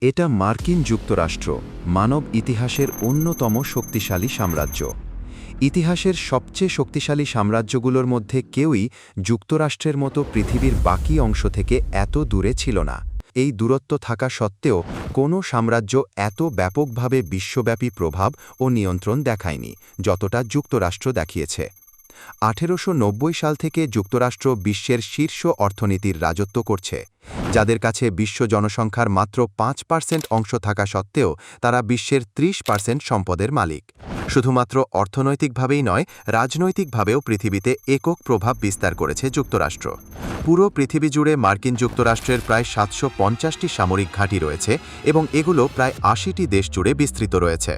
এটা মার্কিন যুক্তরাষ্ট্র, মানব ইতিহাসের অন্যতম শক্তিশালী সাম্রাজ্য। ইতিহাসের সবচেয়ে শক্তিশালী সাম্রাজ্যগুলোর মধ্যে কেউই যুক্তরাষ্ট্রের মতো পৃথিবীর বাকি অংশ থেকে এত দূরে ছিল না। এই দূরত্ব থাকা সত্ত্বেও কোনো সাম্রাজ্য এত ব্যাপকভাবে বিশ্বব্যাপী প্রভাব ও নিয়ন্ত্রণ দেখায়নি, যতটা যুক্তরাষ্ট্র দেখিয়েছে। 1890 সাল থেকে যুক্তরাষ্ট্র বিশ্বের শীর্ষ অর্থনীতির রাজত্ব করছে। যাদের কাছে বিশ্ব জনসংখ্যার মাত্র 5% অংশ থাকা সত্ত্বেও তারা বিশ্বের 30% সম্পদের মালিক। শুধুমাত্র অর্থনৈতিকভাবেই নয়, রাজনৈতিকভাবেও পৃথিবীতে একক প্রভাব বিস্তার করেছে যুক্তরাষ্ট্র। পুরো পৃথিবী জুড়ে মার্কিন যুক্তরাষ্ট্রের প্রায় 750টি সামরিক ঘাঁটি রয়েছে এবং এগুলো প্রায় 80টি দেশ জুড়ে বিস্তৃত রয়েছে।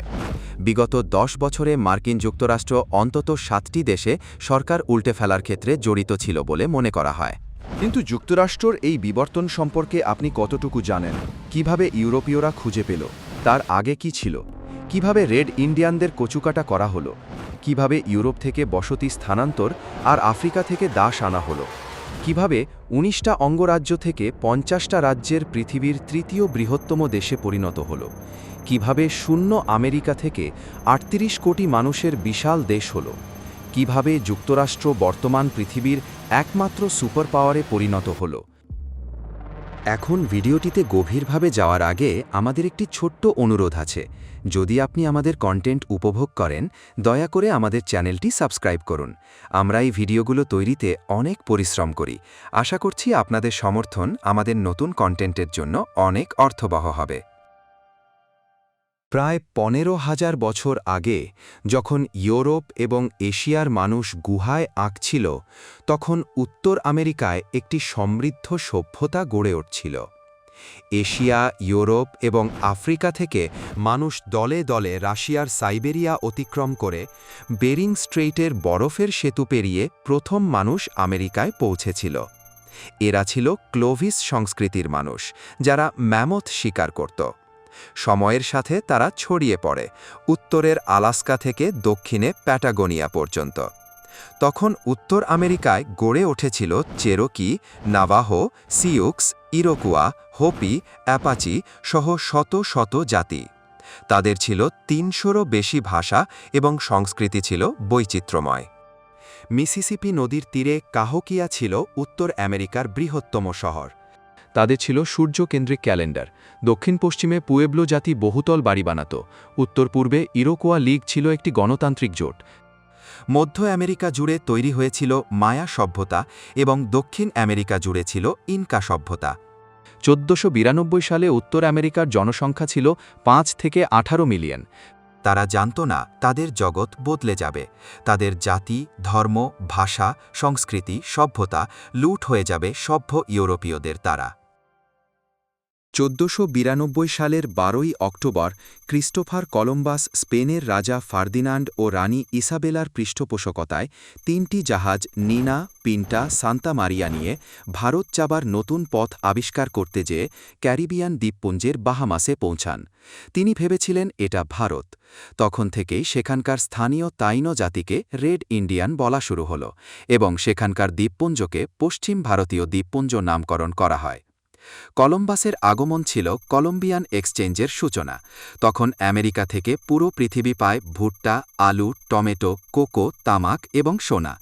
বিগত 10 বছরে মার্কিন যুক্তরাষ্ট্র অন্তত 7টি দেশে সরকার উল্টে ফেলার ক্ষেত্রে জড়িত ছিল বলে মনে করা হয়। কিন্তু যুক্তরাষ্ট্রের এই বিবর্তন সম্পর্কে আপনি কতটুকু জানেন? কিভাবে ইউরোপীয়রা খুঁজে পেল? তার আগে কি ছিল? কিভাবে রেড ইন্ডিয়ানদের কচুকাটা করা হলো? কিভাবে ইউরোপ থেকে বসতি স্থানান্তর আর আফ্রিকা থেকে দাস আনা হলো? কিভাবে 19টা অঙ্গরাজ্য থেকে 50টা রাজ্যের পৃথিবীর তৃতীয় বৃহত্তম দেশে পরিণত হলো? কিভাবে শূন্য আমেরিকা থেকে 38 কোটি মানুষের বিশাল দেশ হলো? কিভাবে যুক্তরাষ্ট্র বর্তমান পৃথিবীর একমাত্র সুপার পাওয়ারে পরিণত হলো? এখন ভিডিওটিতে গভীরভাবে যাওয়ার আগে আমাদের একটি ছোট্ট অনুরোধ আছে। যদি আপনি আমাদের কন্টেন্ট উপভোগ করেন, দয়া করে আমাদের চ্যানেলটি সাবস্ক্রাইব করুন। আমরা এই ভিডিওগুলো তৈরিতে অনেক পরিশ্রম করি। আশা করছি আপনাদের সমর্থন আমাদের নতুন কন্টেন্টের জন্য অনেক অর্থবহ হবে। প্রায় 15,000 বছর আগে যখন ইউরোপ এবং এশিয়ার মানুষ গুহায় আঁকছিল, তখন উত্তর আমেরিকায় একটি সমৃদ্ধ সভ্যতা গড়ে উঠছিল। এশিয়া, ইউরোপ এবং আফ্রিকা থেকে মানুষ দলে দলে রাশিয়ার সাইবেরিয়া অতিক্রম করে বেরিং স্ট্রেইটের বরফের সেতু পেরিয়ে প্রথম মানুষ আমেরিকায় পৌঁছেছিল। এরা ছিল ক্লোভিস সংস্কৃতির মানুষ, যারা ম্যামথ শিকার করত। সময়ের সাথে তারা ছড়িয়ে পড়ে উত্তরের আলাস্কা থেকে দক্ষিণে প্যাটাগোনিয়া পর্যন্ত। তখন উত্তর আমেরিকায় গড়ে উঠেছিল চেরোকি, নাভাহো, সিউক্স, ইরোকুয়া, হোপি, অ্যাপাচি সহ শত শত জাতি। তাদের ছিল 300রও বেশি ভাষা এবং সংস্কৃতি ছিল বৈচিত্র্যময়। মিসিসিপি নদীর তীরে কাহকিয়া ছিল উত্তর আমেরিকার বৃহত্তম শহর। তাদের ছিল সূর্যকেন্দ্রিক ক্যালেন্ডার। দক্ষিণ পশ্চিমে পুয়েবলো জাতি বহুতল বাড়ি বানাত। উত্তর পূর্বে ইরোকোয়া লীগ ছিল একটি গণতান্ত্রিক জোট। মধ্য আমেরিকা জুড়ে তৈরি হয়েছিল মায়া সভ্যতা এবং দক্ষিণ আমেরিকা জুড়ে ছিল ইনকা সভ্যতা। 1492 সালে উত্তর আমেরিকার জনসংখ্যা ছিল 5 থেকে 18 মিলিয়ন। তারা জানত না তাদের জগৎ বদলে যাবে। তাদের জাতি, ধর্ম, ভাষা, সংস্কৃতি, সভ্যতা লুট হয়ে যাবে সভ্য ইউরোপীয়দের দ্বারা। 1492 সালের 12ই অক্টোবর ক্রিস্টোফার কলম্বাস স্পেনের রাজা ফার্দিনান্ড ও রানী ইসাবেলার পৃষ্ঠপোষকতায় 3টি জাহাজ নিনা, পিন্টা, সান্তা মারিয়া নিয়ে ভারত যাবার নতুন পথ আবিষ্কার করতে যেয়ে ক্যারিবিয়ান দ্বীপপুঞ্জের বাহামাসে পৌঁছান। তিনি ভেবেছিলেন এটা ভারত। তখন থেকেই সেখানকার স্থানীয় তাইনো জাতিকে রেড ইন্ডিয়ান বলা শুরু হলো এবং সেখানকার দ্বীপপুঞ্জকে পশ্চিম ভারতীয় দ্বীপপুঞ্জ নামকরণ করা হয়। কলম্বাসের আগমন ছিল কলম্বিয়ান এক্সচেঞ্জের সূচনা। তখন আমেরিকা থেকে পুরো পৃথিবী পায় ভুট্টা, আলু, টমেটো, কোকো, তামাক এবং সোনা,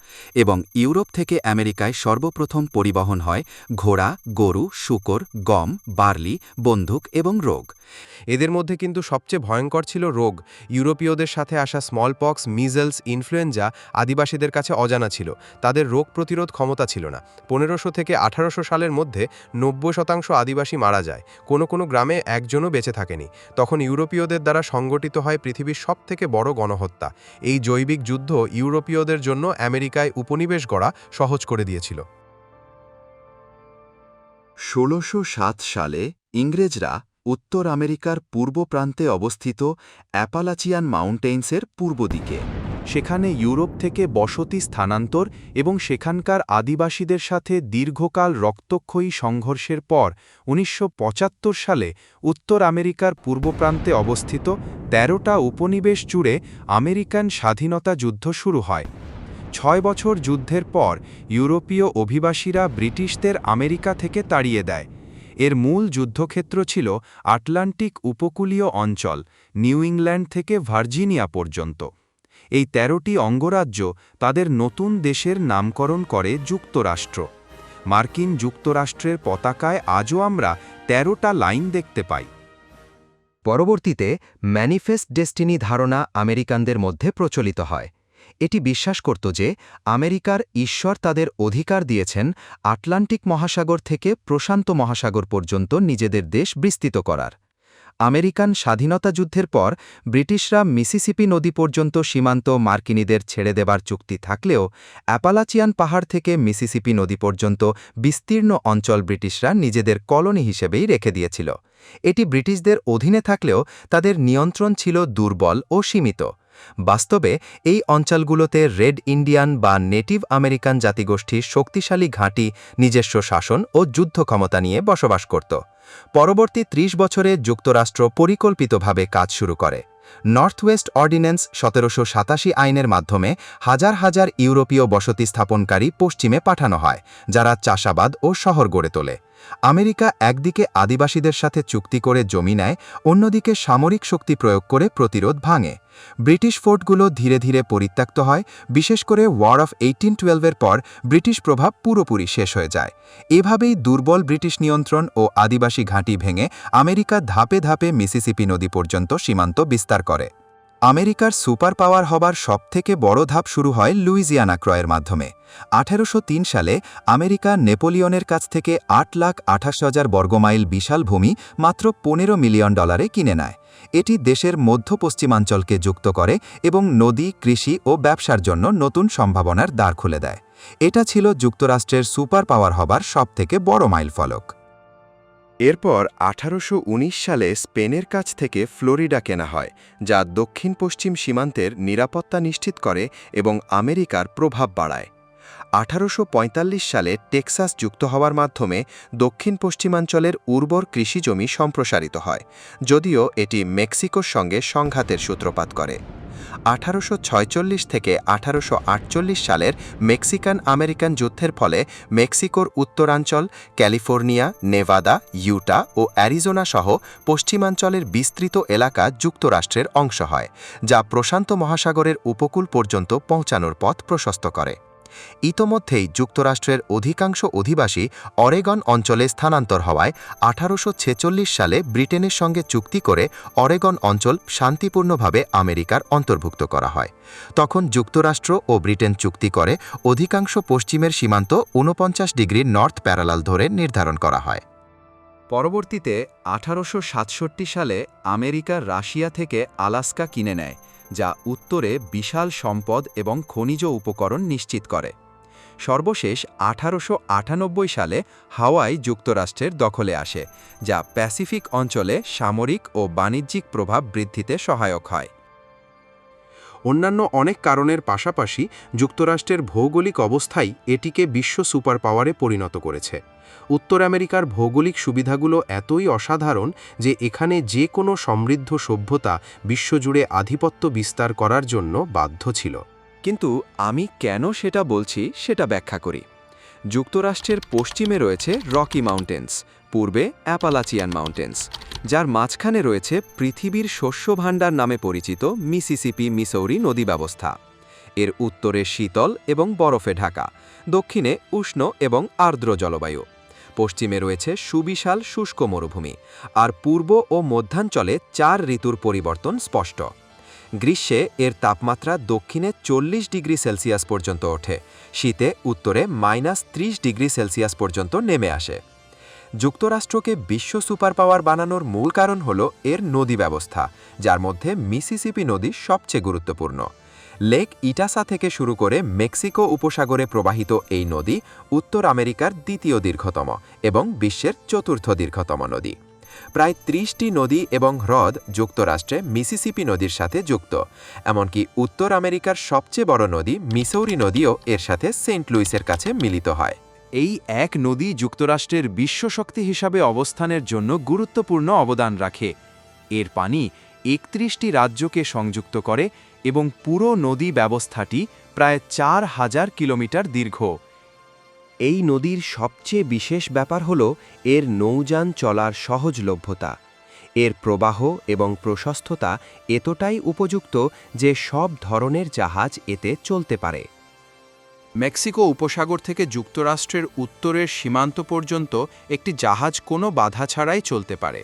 এবং ইউরোপ থেকে আমেরিকায় সর্বপ্রথম পরিবহন হয় ঘোড়া, গরু, শূকর, গম, বার্লি, বন্দুক এবং রোগ। এদের মধ্যে কিন্তু সবচেয়ে ভয়ঙ্কর ছিল রোগ। ইউরোপীয়দের সাথে আসা স্মলপক্স, মিজলস, ইনফ্লুয়েঞ্জা আদিবাসীদের কাছে অজানা ছিল। তাদের রোগ প্রতিরোধ ক্ষমতা ছিল না। 1500 থেকে 1800 সালের মধ্যে 90% আদিবাসী মারা যায়। কোনো কোনো গ্রামে একজনও বেঁচে থাকেনি। তখন ইউরোপীয়দের দ্বারা সংগঠিত হয় পৃথিবীর সবথেকে বড় গণহত্যা। এই জৈবিক যুদ্ধ ইউরোপীয়দের জন্য আমেরিকায় উপনিবেশ গড়া সহজ করে দিয়েছিল। 1607 সালে ইংরেজরা উত্তর আমেরিকার পূর্ব প্রান্তে অবস্থিত অ্যাপালাচিয়ান মাউন্টেইনসের পূর্ব দিকে, সেখানে ইউরোপ থেকে বসতি স্থানান্তর এবং সেখানকার আদিবাসীদের সাথে দীর্ঘকাল রক্তক্ষয়ী সংঘর্ষের পর 1975 সালে উত্তর আমেরিকার পূর্ব প্রান্তে অবস্থিত 13টা উপনিবেশ জুড়ে আমেরিকান স্বাধীনতা যুদ্ধ শুরু হয়। 6 বছর যুদ্ধের পর ইউরোপীয় অভিবাসীরা ব্রিটিশদের আমেরিকা থেকে তাড়িয়ে দেয়। এর মূল যুদ্ধক্ষেত্র ছিল আটলান্টিক উপকূলীয় অঞ্চল, নিউ ইংল্যান্ড থেকে ভার্জিনিয়া পর্যন্ত। এই ১৩টি অঙ্গরাজ্য তাদের নতুন দেশের নামকরণ করে যুক্তরাষ্ট্র। মার্কিন যুক্তরাষ্ট্রের পতাকায় আজও আমরা ১৩টা লাইন দেখতে পাই। পরবর্তীতে ম্যানিফেস্ট ডেস্টিনি ধারণা আমেরিকানদের মধ্যে প্রচলিত হয়। এটি বিশ্বাস করত যে আমেরিকার ঈশ্বর তাদের অধিকার দিয়েছেন আটলান্টিক মহাসাগর থেকে প্রশান্ত মহাসাগর পর্যন্ত নিজেদের দেশ বিস্তৃত করার। আমেরিকান স্বাধীনতা যুদ্ধের পর ব্রিটিশরা মিসিসিপি নদী পর্যন্ত সীমান্ত মার্কিনীদের ছেড়ে দেবার চুক্তি থাকলেও অ্যাপালাচিয়ান পাহাড় থেকে মিসিসিপি নদী পর্যন্ত বিস্তীর্ণ অঞ্চল ব্রিটিশরা নিজেদের কলোনি হিসেবেই রেখে দিয়েছিল। এটি ব্রিটিশদের অধীনে থাকলেও তাদের নিয়ন্ত্রণ ছিল দুর্বল ও সীমিত। বাস্তবে এই অঞ্চলগুলোতে রেড ইন্ডিয়ান বা নেটিভ আমেরিকান জাতিগোষ্ঠীর শক্তিশালী ঘাঁটি নিজস্ব শাসন ও যুদ্ধ ক্ষমতা নিয়ে বসবাস করত। পরবর্তী ৩০ বছরে যুক্তরাষ্ট্র পরিকল্পিতভাবে কাজ শুরু করে। নর্থ ওয়েস্ট অর্ডিন্যান্স ১৭৮৭ আইনের মাধ্যমে হাজার হাজার ইউরোপীয় বসতি স্থাপনকারী পশ্চিমে পাঠানো হয়, যারা চাষাবাদ ও শহর গড়ে তোলে। আমেরিকা একদিকে আদিবাসীদের সাথে চুক্তি করে জমি নেয়, অন্যদিকে সামরিক শক্তি প্রয়োগ করে প্রতিরোধ ভাঙে। ব্রিটিশ ফোর্টগুলো ধীরে ধীরে পরিত্যক্ত হয়, বিশেষ করে ওয়ার অফ 1812-এর পর ব্রিটিশ প্রভাব পুরোপুরি শেষ হয়ে যায়। এভাবেই দুর্বল ব্রিটিশ নিয়ন্ত্রণ ও আদিবাসী ঘাঁটি ভেঙে আমেরিকা ধাপে ধাপে মিসিসিপি নদী পর্যন্ত সীমান্ত বিস্তার করে। আমেরিকার সুপার পাওয়ার হবার সবথেকে বড় ধাপ শুরু হয় লুইজিয়ানা ক্রয়ের মাধ্যমে। ১৮০৩ সালে আমেরিকা নেপোলিয়নের কাছ থেকে ৮,২৮,০০০ বর্গমাইল বিশাল ভূমি মাত্র $১৫ মিলিয়ন কিনে নেয়। এটি দেশের মধ্য পশ্চিমাঞ্চলকে যুক্ত করে এবং নদী, কৃষি ও ব্যবসার জন্য নতুন সম্ভাবনার দ্বার খুলে দেয়। এটা ছিল যুক্তরাষ্ট্রের সুপার পাওয়ার হবার সবথেকে বড় মাইলফলক। এরপর ১৮১৯ সালে স্পেনের কাছ থেকে ফ্লোরিডা কেনা হয়, যা দক্ষিণ পশ্চিম সীমান্তের নিরাপত্তা নিশ্চিত করে এবং আমেরিকার প্রভাব বাড়ায়। ১৮৪৫ সালে টেক্সাস যুক্ত হওয়ার মাধ্যমে দক্ষিণ পশ্চিমাঞ্চলের উর্বর কৃষিজমি সম্প্রসারিত হয়, যদিও এটি মেক্সিকোর সঙ্গে সংঘাতের সূত্রপাত করে। ১৮৪৬ থেকে ১৮৪৮ সালের মেক্সিকান আমেরিকান যুদ্ধের ফলে মেক্সিকোর উত্তরাঞ্চল, ক্যালিফোর্নিয়া, নেভাদা, ইউটা ও অ্যারিজোনা সহ পশ্চিমাঞ্চলের বিস্তৃত এলাকা যুক্তরাষ্ট্রের অংশ হয়, যা প্রশান্ত মহাসাগরের উপকূল পর্যন্ত পৌঁছানোর পথ প্রশস্ত করে। ইতোমধ্যেই যুক্তরাষ্ট্রের অধিকাংশ অধিবাসী অরেগন অঞ্চলে স্থানান্তর হওয়ায় ১৮৪৬ সালে ব্রিটেনের সঙ্গে চুক্তি করে অরেগন অঞ্চল শান্তিপূর্ণভাবে আমেরিকার অন্তর্ভুক্ত করা হয়। তখন যুক্তরাষ্ট্র ও ব্রিটেন চুক্তি করে অধিকাংশ পশ্চিমের সীমান্ত ৪৯ ডিগ্রি নর্থ প্যারালাল ধরে নির্ধারণ করা হয়। পরবর্তীতে ১৮৬৭ সালে আমেরিকা রাশিয়া থেকে আলাস্কা কিনে নেয়, যা উত্তরে বিশাল সম্পদ এবং খনিজ উপকরণ নিশ্চিত করে। সর্বশেষ ১৮৯৮ সালে হাওয়াই যুক্তরাষ্ট্রের দখলে আসে, যা প্যাসিফিক অঞ্চলে সামরিক ও বাণিজ্যিক প্রভাব বৃদ্ধিতে সহায়ক হয়। অন্যান্য অনেক কারণের পাশাপাশি যুক্তরাষ্ট্রের ভৌগোলিক অবস্থাই এটিকে বিশ্ব সুপার পাওয়ারে পরিণত করেছে। উত্তর আমেরিকার ভৌগোলিক সুবিধাগুলো এতই অসাধারণ যে এখানে যে কোনো সমৃদ্ধ সভ্যতা বিশ্বজুড়ে আধিপত্য বিস্তার করার জন্য বাধ্য ছিল। কিন্তু আমি কেন সেটা বলছি সেটা ব্যাখ্যা করি। যুক্তরাষ্ট্রের পশ্চিমে রয়েছে রকি মাউন্টেন্স, পূর্বে অ্যাপালাচিয়ান মাউন্টেন্স, যার মাঝখানে রয়েছে পৃথিবীর শস্য ভাণ্ডার নামে পরিচিত মিসিসিপি মিসৌরি নদী ব্যবস্থা। এর উত্তরে শীতল এবং বরফে ঢাকা, দক্ষিণে উষ্ণ এবং আর্দ্র জলবায়ু, পশ্চিমে রয়েছে সুবিশাল শুষ্ক মরুভূমি, আর পূর্ব ও মধ্যাঞ্চলে ৪ ঋতুর পরিবর্তন স্পষ্ট। গ্রীষ্মে এর তাপমাত্রা দক্ষিণে ৪০ ডিগ্রি সেলসিয়াস পর্যন্ত ওঠে, শীতে উত্তরে -৩০ ডিগ্রি সেলসিয়াস পর্যন্ত নেমে আসে। যুক্তরাষ্ট্রকে বিশ্ব সুপার পাওয়ার বানানোর মূল কারণ হল এর নদী ব্যবস্থা, যার মধ্যে মিসিসিপি নদী সবচেয়ে গুরুত্বপূর্ণ। লেক ইটাসা থেকে শুরু করে মেক্সিকো উপসাগরে প্রবাহিত এই নদী উত্তর আমেরিকার দ্বিতীয় দীর্ঘতম এবং বিশ্বের চতুর্থ দীর্ঘতম নদী। প্রায় ৩০টি নদী এবং হ্রদ যুক্তরাষ্ট্রে মিসিসিপি নদীর সাথে যুক্ত, এমনকি উত্তর আমেরিকার সবচেয়ে বড় নদী মিসৌরি নদীও এর সাথে সেন্ট লুইসের কাছে মিলিত হয়। এই এক নদী যুক্তরাষ্ট্রের বিশ্বশক্তি হিসাবে অবস্থানের জন্য গুরুত্বপূর্ণ অবদান রাখে। এর পানি ৩১টি রাজ্যকে সংযুক্ত করে এবং পুরো নদী ব্যবস্থাটি প্রায় ৪,০০০ কিলোমিটার দীর্ঘ। এই নদীর সবচেয়ে বিশেষ ব্যাপার হল এর নৌযান চলার সহজলভ্যতা। এর প্রবাহ এবং প্রশস্ততা এতটাই উপযুক্ত যে সব ধরনের জাহাজ এতে চলতে পারে। মেক্সিকো উপসাগর থেকে যুক্তরাষ্ট্রের উত্তরের সীমান্ত পর্যন্ত একটি জাহাজ কোনো বাধা ছাড়াই চলতে পারে।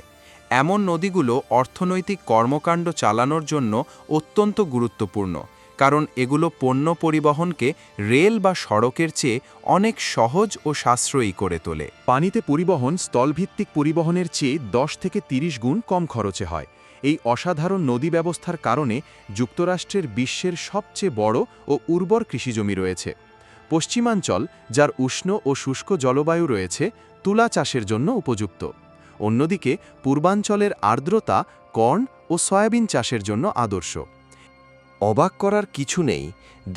এমন নদীগুলো অর্থনৈতিক কর্মকাণ্ড চালানোর জন্য অত্যন্ত গুরুত্বপূর্ণ, কারণ এগুলো পণ্য পরিবহনকে রেল বা সড়কের চেয়ে অনেক সহজ ও সাশ্রয়ী করে তোলে। পানিতে পরিবহন স্থলভিত্তিক পরিবহনের চেয়ে 10 থেকে 30 গুণ কম খরচে হয়। এই অসাধারণ নদী ব্যবস্থার কারণে যুক্তরাষ্ট্রের বিশ্বের সবচেয়ে বড় ও উর্বর কৃষিজমি রয়েছে। পশ্চিমাঞ্চল, যার উষ্ণ ও শুষ্ক জলবায়ু রয়েছে, তুলা চাষের জন্য উপযুক্ত। অন্যদিকে পূর্বাঞ্চলের আর্দ্রতা কর্ন ও সয়াবিন চাষের জন্য আদর্শ। অবাক করার কিছু নেই,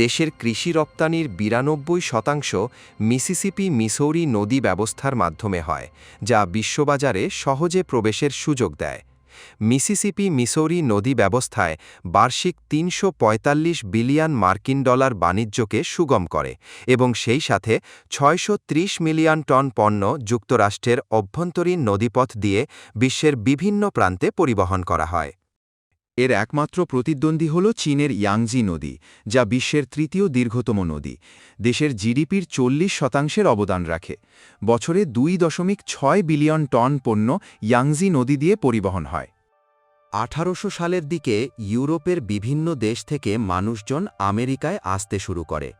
দেশের কৃষি রপ্তানির 92% মিসিসিপি মিসৌরি নদী ব্যবস্থার মাধ্যমে হয়, যা বিশ্ববাজারে সহজে প্রবেশের সুযোগ দেয়। মিসিসিপি মিসৌরি নদী ব্যবস্থায় বার্ষিক $345 বিলিয়ন বাণিজ্যকে সুগম করে এবং সেই সাথে 630 মিলিয়ন টন পণ্য যুক্তরাষ্ট্রের অভ্যন্তরীণ নদীপথ দিয়ে বিশ্বের বিভিন্ন প্রান্তে পরিবহন করা হয়। এর একমাত্র প্রতিদ্বন্দ্বী হল চীনের ইয়াংজি নদী, যা বিশ্বের তৃতীয় দীর্ঘতম নদী। দেশের জিডিপির 40% অবদান রাখে। বছরে 2.6 বিলিয়ন টন পণ্য ইয়াংজি নদী দিয়ে পরিবহন হয়। 1800 সালের দিকে ইউরোপের বিভিন্ন দেশ থেকে মানুষজন আমেরিকায় আসতে শুরু করে।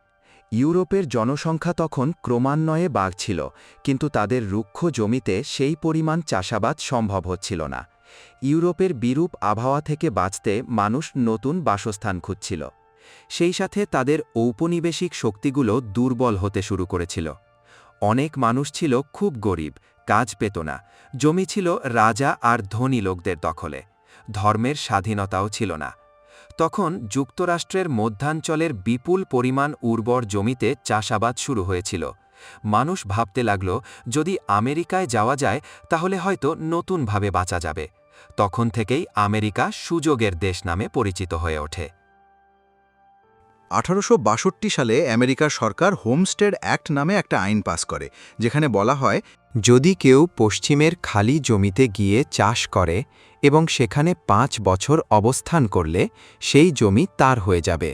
ইউরোপের জনসংখ্যা তখন ক্রমান্বয়ে বাড়ছিল, কিন্তু তাদের রুক্ষ জমিতে সেই পরিমাণ চাষাবাদ সম্ভব হচ্ছিল না। ইউরোপের বিরূপ আবহাওয়া থেকে বাঁচতে মানুষ নতুন বাসস্থান খুঁজছিল। সেই সাথে তাদের ঔপনিবেশিক শক্তিগুলো দুর্বল হতে শুরু করেছিল। অনেক মানুষ ছিল খুব গরিব, কাজ পেত না, জমি ছিল রাজা আর ধনী লোকদের দখলে, ধর্মের স্বাধীনতাও ছিল না। তখন যুক্তরাষ্ট্রের মধ্যাঞ্চলের বিপুল পরিমাণ উর্বর জমিতে চাষাবাদ শুরু হয়েছিল। মানুষ ভাবতে লাগল, যদি আমেরিকায় যাওয়া যায় তাহলে হয়তো নতুনভাবে বাঁচা যাবে। তখন থেকেই আমেরিকা সুযোগের দেশ নামে পরিচিত হয়ে ওঠে। 1862 সালে আমেরিকার সরকার হোমস্টেড অ্যাক্ট নামে একটা আইন পাস করে, যেখানে বলা হয়, যদি কেউ পশ্চিমের খালি জমিতে গিয়ে চাষ করে এবং সেখানে 5 বছর অবস্থান করলে সেই জমি তার হয়ে যাবে।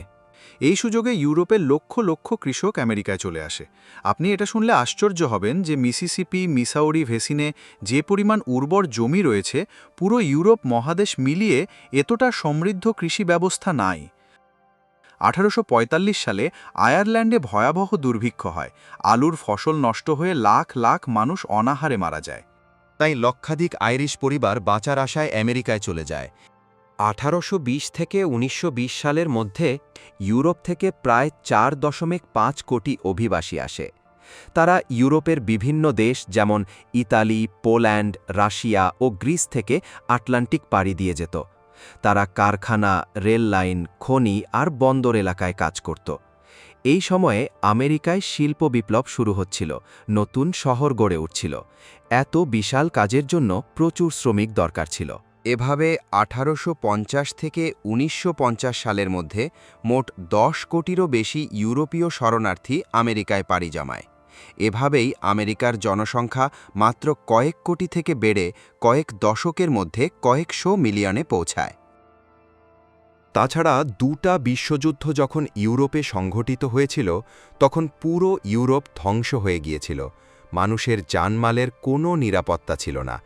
এই সুযোগে ইউরোপের লক্ষ লক্ষ কৃষক আমেরিকায় চলে আসে। আপনি এটা শুনলে আশ্চর্য হবেন যে মিসিসিপি, মিসৌরি ভেসিনে যে পরিমাণ উর্বর জমি রয়েছে, পুরো ইউরোপ মহাদেশ মিলিয়ে এতটা সমৃদ্ধ কৃষি ব্যবস্থা নাই। 1845 সালে আয়ারল্যান্ডে ভয়াবহ দুর্ভিক্ষ হয়। আলুর ফসল নষ্ট হয়ে লাখ লাখ মানুষ অনাহারে মারা যায়। তাই লক্ষাধিক আইরিশ পরিবার বাঁচার আশায় আমেরিকায় চলে যায়। 1820 থেকে 1920 সালের মধ্যে ইউরোপ থেকে প্রায় 4.5 কোটি অভিবাসী আসে। তারা ইউরোপের বিভিন্ন দেশ যেমন ইতালি, পোল্যান্ড, রাশিয়া ও গ্রিস থেকে আটলান্টিক পাড়ি দিয়ে যেত। তারা কারখানা, রেল লাইন, খনি আর বন্দর এলাকায় কাজ করত। এই সময়ে আমেরিকায় শিল্প বিপ্লব শুরু হচ্ছিল, নতুন শহর গড়ে উঠছিল। এত বিশাল কাজের জন্য প্রচুর শ্রমিক দরকার ছিল। এভাবে 1850 থেকে 1950 সালের মধ্যে মোট 10 কোটিরও বেশি ইউরোপীয় শরণার্থী আমেরিকায় পাড়ি জমায়। এভাবেই আমেরিকার জনসংখ্যা মাত্র কয়েক কোটি থেকে বেড়ে কয়েক দশকের মধ্যে কয়েকশো মিলিয়নে পৌঁছায়। তাছাড়া দুটা বিশ্বযুদ্ধ যখন ইউরোপে সংঘটিত হয়েছিল, তখন পুরো ইউরোপ ধ্বংস হয়ে গিয়েছিল। মানুষের জানমালের কোনো নিরাপত্তা ছিল না।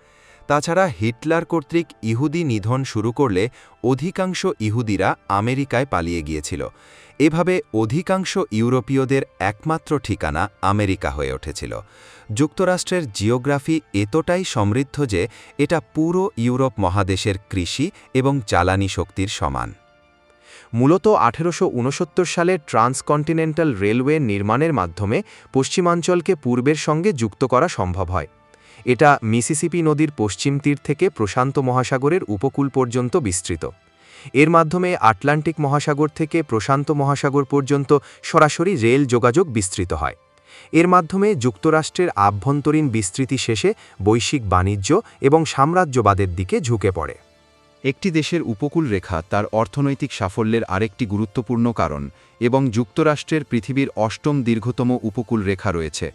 তাছাড়া হিটলার কর্তৃক ইহুদি নিধন শুরু করলে অধিকাংশ ইহুদিরা আমেরিকায় পালিয়ে গিয়েছিল। এভাবে অধিকাংশ ইউরোপীয়দের একমাত্র ঠিকানা আমেরিকা হয়ে উঠেছিল। যুক্তরাষ্ট্রের জিওগ্রাফি এতটাই সমৃদ্ধ যে এটা পুরো ইউরোপ মহাদেশের কৃষি এবং জ্বালানি শক্তির সমান। মূলত 1869 সালে ট্রান্সকন্টিনেন্টাল রেলওয়ে নির্মাণের মাধ্যমে পশ্চিমাঞ্চলকে পূর্বের সঙ্গে যুক্ত করা সম্ভব হয়। এটা মিসিসিপি নদীর পশ্চিম তীর থেকে প্রশান্ত মহাসাগরের উপকূল পর্যন্ত বিস্তৃত। এর মাধ্যমে আটলান্টিক মহাসাগর থেকে প্রশান্ত মহাসাগর পর্যন্ত সরাসরি রেল যোগাযোগ বিস্তৃত হয়। এর মাধ্যমে যুক্তরাষ্ট্রের আভ্যন্তরীণ বিস্তৃতি শেষে বৈশ্বিক বাণিজ্য এবং সাম্রাজ্যবাদের দিকে ঝুঁকে পড়ে। একটি দেশের উপকূল রেখা তার অর্থনৈতিক সাফল্যের আরেকটি গুরুত্বপূর্ণ কারণ, এবং যুক্তরাষ্ট্রের পৃথিবীর 8ম দীর্ঘতম উপকূল রেখা রয়েছে।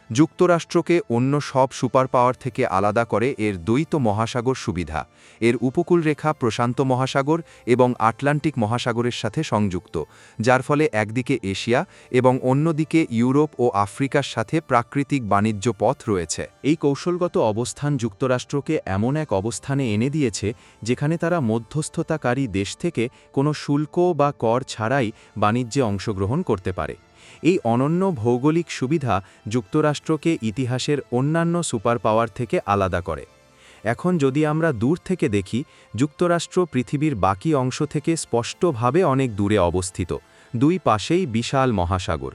যুক্তরাষ্ট্রকে অন্য সব সুপার পাওয়ার থেকে আলাদা করে এর দ্বৈত মহাসাগর সুবিধা। এর উপকূলরেখা প্রশান্ত মহাসাগর এবং আটলান্টিক মহাসাগরের সাথে সংযুক্ত, যার ফলে একদিকে এশিয়া এবং অন্যদিকে ইউরোপ ও আফ্রিকার সাথে প্রাকৃতিক বাণিজ্য পথ রয়েছে। এই কৌশলগত অবস্থান যুক্তরাষ্ট্রকে এমন এক অবস্থানে এনে দিয়েছে যেখানে তারা মধ্যস্থতাকারী দেশ থেকে কোনো শুল্ক বা কর ছাড়াই বাণিজ্যে অংশগ্রহণ করতে পারে। এই অনন্য ভৌগোলিক সুবিধা যুক্তরাষ্ট্রকে ইতিহাসের অন্যান্য সুপার পাওয়ার থেকে আলাদা করে। এখন যদি আমরা দূর থেকে দেখি, যুক্তরাষ্ট্র পৃথিবীর বাকি অংশ থেকে স্পষ্টভাবে অনেক দূরে অবস্থিত, দুই পাশেই বিশাল মহাসাগর।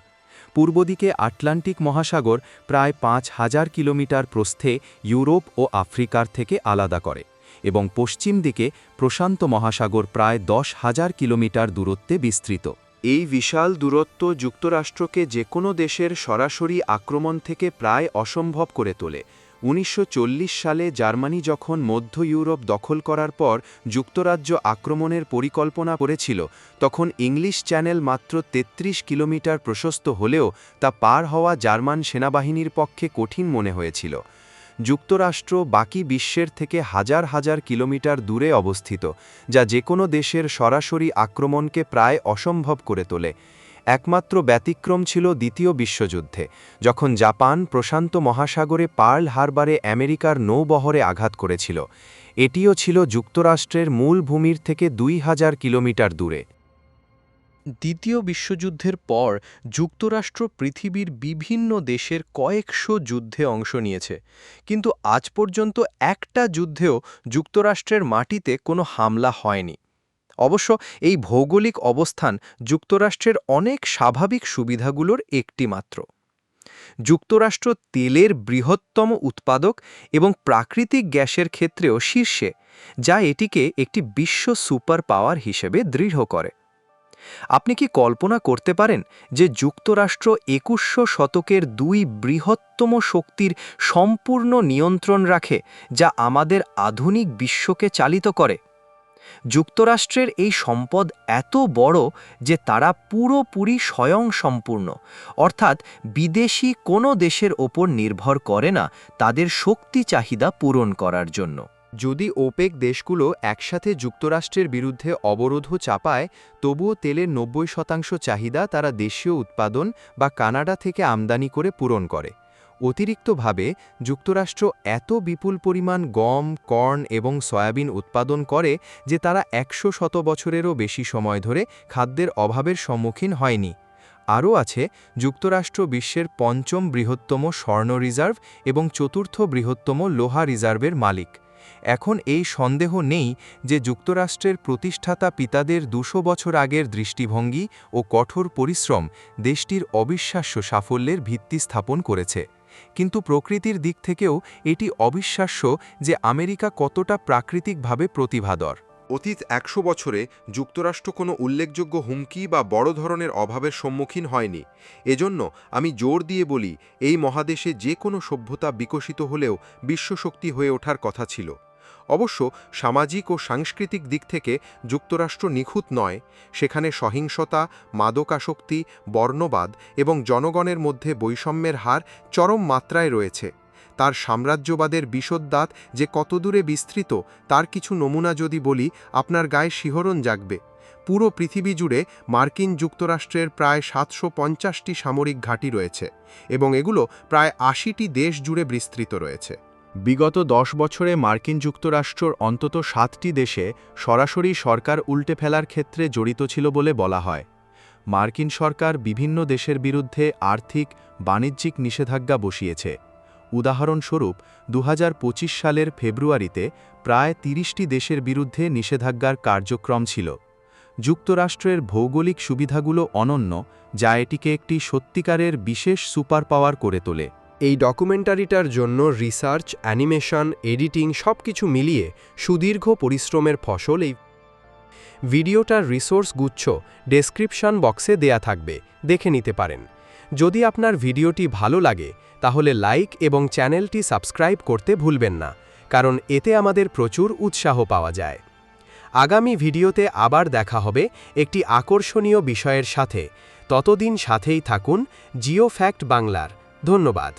পূর্ব দিকে আটলান্টিক মহাসাগর প্রায় ৫,০০০ কিলোমিটার প্রস্থে ইউরোপ ও আফ্রিকার থেকে আলাদা করে, এবং পশ্চিম দিকে প্রশান্ত মহাসাগর প্রায় ১০,০০০ কিলোমিটার দূরত্বে বিস্তৃত। এই বিশাল দূরত্ব যুক্তরাষ্ট্রকে যে কোনো দেশের সরাসরি আক্রমণ থেকে প্রায় অসম্ভব করে তোলে। ১৯৪০ সালে জার্মানি যখন মধ্য ইউরোপ দখল করার পর যুক্তরাজ্য আক্রমণের পরিকল্পনা করেছিল, তখন ইংলিশ চ্যানেল মাত্র ৩৩ কিলোমিটার প্রশস্ত হলেও তা পার হওয়া জার্মান সেনাবাহিনীর পক্ষে কঠিন মনে হয়েছিল। যুক্তরাষ্ট্র বাকি বিশ্বের থেকে হাজার হাজার কিলোমিটার দূরে অবস্থিত, যা যে কোনো দেশের সরাসরি আক্রমণকে প্রায় অসম্ভব করে তোলে। একমাত্র ব্যতিক্রম ছিল দ্বিতীয় বিশ্বযুদ্ধে, যখন জাপান প্রশান্ত মহাসাগরে পার্ল হারবারে আমেরিকার নৌবহরে আঘাত করেছিল। এটিও ছিল যুক্তরাষ্ট্রের মূল ভূমির থেকে ২,০০০ কিলোমিটার দূরে। দ্বিতীয় বিশ্বযুদ্ধের পর যুক্তরাষ্ট্র পৃথিবীর বিভিন্ন দেশের কয়েকশো যুদ্ধে অংশ নিয়েছে, কিন্তু আজ পর্যন্ত একটা যুদ্ধেও যুক্তরাষ্ট্রের মাটিতে কোনো হামলা হয়নি। অবশ্য এই ভৌগোলিক অবস্থান যুক্তরাষ্ট্রের অনেক স্বাভাবিক সুবিধাগুলোর একটি মাত্র। যুক্তরাষ্ট্র তেলের বৃহত্তম উৎপাদক এবং প্রাকৃতিক গ্যাসের ক্ষেত্রেও শীর্ষে, যা এটিকে একটি বিশ্ব সুপার পাওয়ার হিসেবে দৃঢ় করে। আপনি কি কল্পনা করতে পারেন যে যুক্তরাষ্ট্র ২১শো শতকের দুই বৃহত্তম শক্তির সম্পূর্ণ নিয়ন্ত্রণ রাখে, যা আমাদের আধুনিক বিশ্বকে চালিত করে? যুক্তরাষ্ট্রের এই সম্পদ এত বড় যে তারা পুরোপুরি স্বয়ংসম্পূর্ণ, অর্থাৎ বিদেশি কোনো দেশের ওপর নির্ভর করে না তাদের শক্তি চাহিদা পূরণ করার জন্য। যদি ওপেক দেশগুলো একসাথে যুক্তরাষ্ট্রের বিরুদ্ধে অবরোধও চাপায়, তবুও তেলের ৯০% চাহিদা তারা দেশীয় উৎপাদন বা কানাডা থেকে আমদানি করে পূরণ করে। অতিরিক্তভাবে যুক্তরাষ্ট্র এত বিপুল পরিমাণ গম, কর্ন এবং সয়াবিন উৎপাদন করে যে তারা ১০০ বছরেরও বেশি সময় ধরে খাদ্যের অভাবের সম্মুখীন হয়নি। আরও আছে, যুক্তরাষ্ট্র বিশ্বের ৫ম বৃহত্তম স্বর্ণ রিজার্ভ এবং ৪র্থ বৃহত্তম লোহা রিজার্ভের মালিক। এখন এই সন্দেহ নেই যে যুক্তরাষ্ট্রের প্রতিষ্ঠাতা পিতাদের ২০০ বছর আগের দৃষ্টিভঙ্গি ও কঠোর পরিশ্রম দেশটির অবিশ্বাস্য সাফল্যের ভিত্তি স্থাপন করেছে। কিন্তু প্রকৃতির দিক থেকেও এটি অবিশ্বাস্য যে আমেরিকা কতটা প্রাকৃতিকভাবে প্রতিভাধর। অতীত ১০০ বছরে যুক্তরাষ্ট্র কোনো উল্লেখযোগ্য হুমকি বা বড় ধরনের অভাবের সম্মুখীন হয়নি। এজন্য আমি জোর দিয়ে বলি, এই মহাদেশে যে কোনো সভ্যতা বিকশিত হলেও বিশ্বশক্তি হয়ে ওঠার কথা ছিল। অবশ্য সামাজিক ও সাংস্কৃতিক দিক থেকে যুক্তরাষ্ট্র নিখুঁত নয়। সেখানে সহিংসতা, মাদকাসক্তি, বর্ণবাদ এবং জনগণের মধ্যে বৈষম্যের হার চরম মাত্রায় রয়েছে। তার সাম্রাজ্যবাদের বিষোদ্দাত যে কতদূরে বিস্তৃত তার কিছু নমুনা যদি বলি, আপনার গায়ে শিহরণ জাগবে। পুরো পৃথিবী জুড়ে মার্কিন যুক্তরাষ্ট্রের প্রায় ৭৫০টি সামরিক ঘাঁটি রয়েছে এবং এগুলো প্রায় ৮০টি দেশ জুড়ে বিস্তৃত রয়েছে। বিগত ১০ বছরে মার্কিন যুক্তরাষ্ট্রর অন্তত ৭টি দেশে সরাসরি সরকার উল্টে ফেলার ক্ষেত্রে জড়িত ছিল বলে বলা হয়। মার্কিন সরকার বিভিন্ন দেশের বিরুদ্ধে আর্থিক, বাণিজ্যিক নিষেধাজ্ঞা বসিয়েছে। উদাহরণস্বরূপ ২০২৫ সালের ফেব্রুয়ারিতে প্রায় ৩০টি দেশের বিরুদ্ধে নিষেধাজ্ঞার কার্যক্রম ছিল। যুক্তরাষ্ট্রের ভৌগোলিক সুবিধাগুলো অনন্য, যা এটিকে একটি সত্যিকারের বিশেষ সুপার পাওয়ার করে তোলে। এই ডকুমেন্টারিটার জন্য রিসার্চ, অ্যানিমেশন, এডিটিং সবকিছু মিলিয়ে সুদীর্ঘ পরিশ্রমের ফসল এই ভিডিওটার রিসোর্স গুচ্ছ ডেসক্রিপশন বক্সে দেয়া থাকবে, দেখে নিতে পারেন। যদি আপনার ভিডিওটি ভালো লাগে তাহলে লাইক এবং চ্যানেলটি সাবস্ক্রাইব করতে ভুলবেন না, কারণ এতে আমাদের প্রচুর উৎসাহ পাওয়া যায়। আগামী ভিডিওতে আবার দেখা হবে একটি আকর্ষণীয় বিষয়ের সাথে। ততদিন সাথেই থাকুন জিও ফ্যাক্ট বাংলার। ধন্যবাদ।